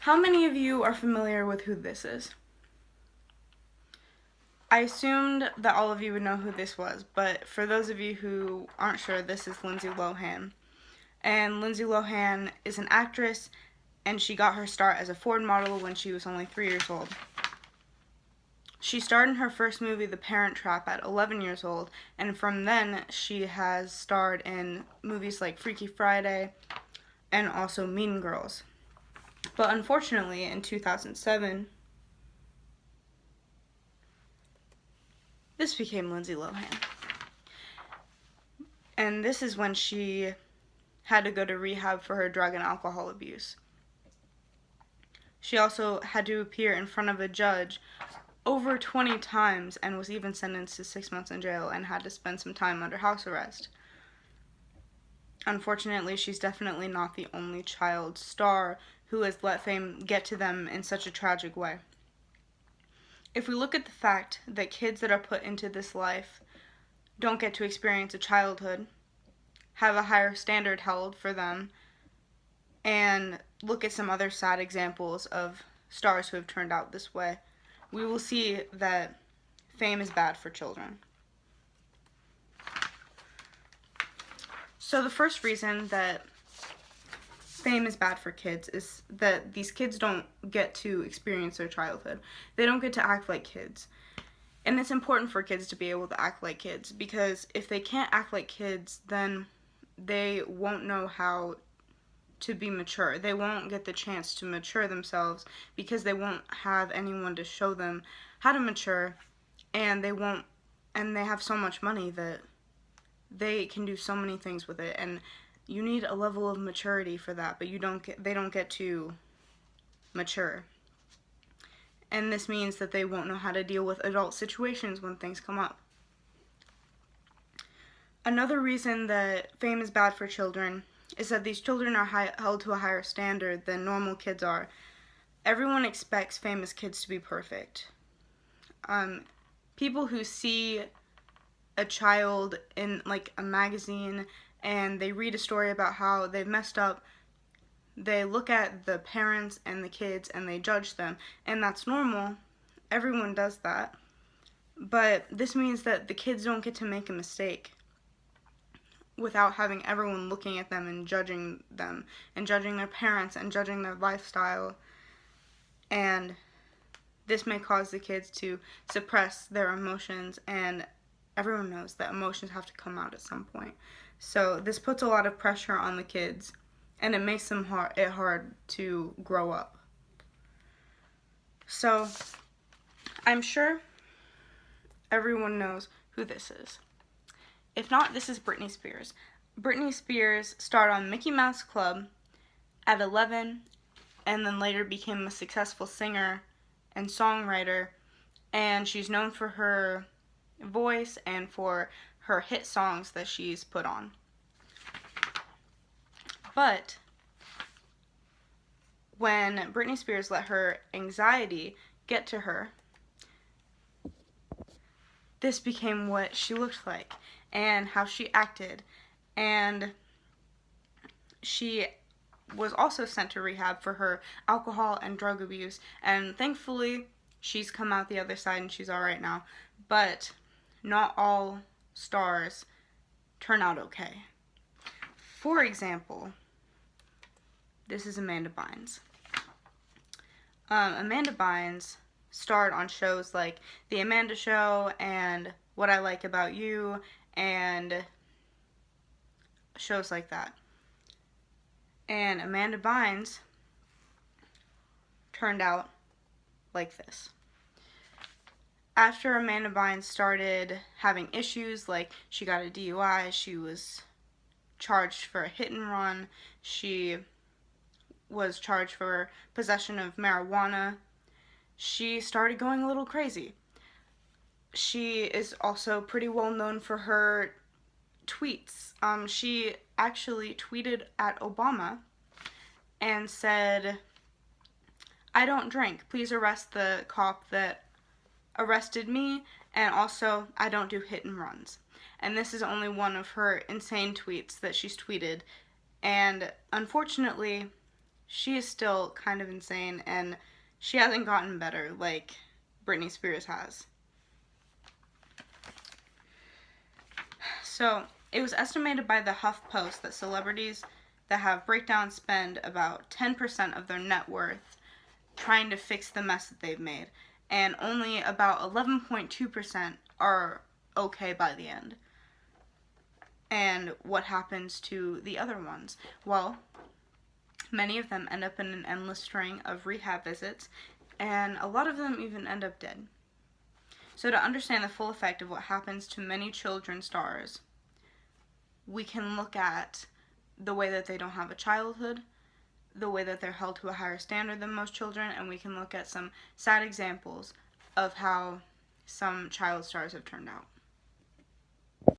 How many of you are familiar with who this is? I assumed that all of you would know who this was, but for those of you who aren't sure, this is Lindsay Lohan. And Lindsay Lohan is an actress, and she got her start as a Ford model when she was only 3 years old. She starred in her first movie, The Parent Trap, at 11 years old, and from then she has starred in movies like Freaky Friday and also Mean Girls. But unfortunately, in 2007, this became Lindsay Lohan. And this is when she had to go to rehab for her drug and alcohol abuse. She also had to appear in front of a judge over 20 times and was even sentenced to 6 months in jail and had to spend some time under house arrest. Unfortunately, she's definitely not the only child star who has let fame get to them in such a tragic way. If we look at the fact that kids that are put into this life don't get to experience a childhood, have a higher standard held for them, and look at some other sad examples of stars who have turned out this way, we will see that fame is bad for children. So the first reason that fame is bad for kids is that these kids don't get to experience their childhood. They don't get to act like kids. And it's important for kids to be able to act like kids, because if they can't act like kids, then they won't know how to be mature. They won't get the chance to mature themselves because they won't have anyone to show them how to mature, and they have so much money that they can do so many things with it, and you need a level of maturity for that, but they don't get to mature. And this means that they won't know how to deal with adult situations when things come up. Another reason that fame is bad for children is that these children are held to a higher standard than normal kids are. Everyone expects famous kids to be perfect. People who see a child in like a magazine and they read a story about how they've messed up, they look at the parents and the kids and they judge them, and that's normal. Everyone does that. But this means that the kids don't get to make a mistake without having everyone looking at them, and judging their parents and judging their lifestyle. And this may cause the kids to suppress their emotions, and everyone knows that emotions have to come out at some point. So this puts a lot of pressure on the kids, and it makes it hard to grow up. So I'm sure everyone knows who this is. If not, this is Britney Spears. Britney Spears starred on Mickey Mouse Club at 11, and then later became a successful singer and songwriter, and she's known for her voice and for her hit songs that she's put on. But when Britney Spears let her anxiety get to her, this became what she looked like and how she acted, and she was also sent to rehab for her alcohol and drug abuse, and thankfully she's come out the other side and she's alright now. But not all stars turn out okay. For example, this is Amanda Bynes. Amanda Bynes starred on shows like The Amanda Show and What I Like About You and shows like that. And Amanda Bynes turned out like this. After Amanda Bynes started having issues, like she got a DUI, she was charged for a hit and run, she was charged for possession of marijuana, she started going a little crazy. She is also pretty well known for her tweets. She actually tweeted at Obama and said, "I don't drink. Please arrest the cop that arrested me, and also I don't do hit and runs." And this is only one of her insane tweets that she's tweeted. And unfortunately, she is still kind of insane, and she hasn't gotten better like Britney Spears has. So, it was estimated by the HuffPost that celebrities that have breakdowns spend about 10% of their net worth trying to fix the mess that they've made, and only about 11.2% are okay by the end. And what happens to the other ones? Well, many of them end up in an endless string of rehab visits, and a lot of them even end up dead. So to understand the full effect of what happens to many children stars, we can look at the way that they don't have a childhood, the way that they're held to a higher standard than most children, and we can look at some sad examples of how some child stars have turned out.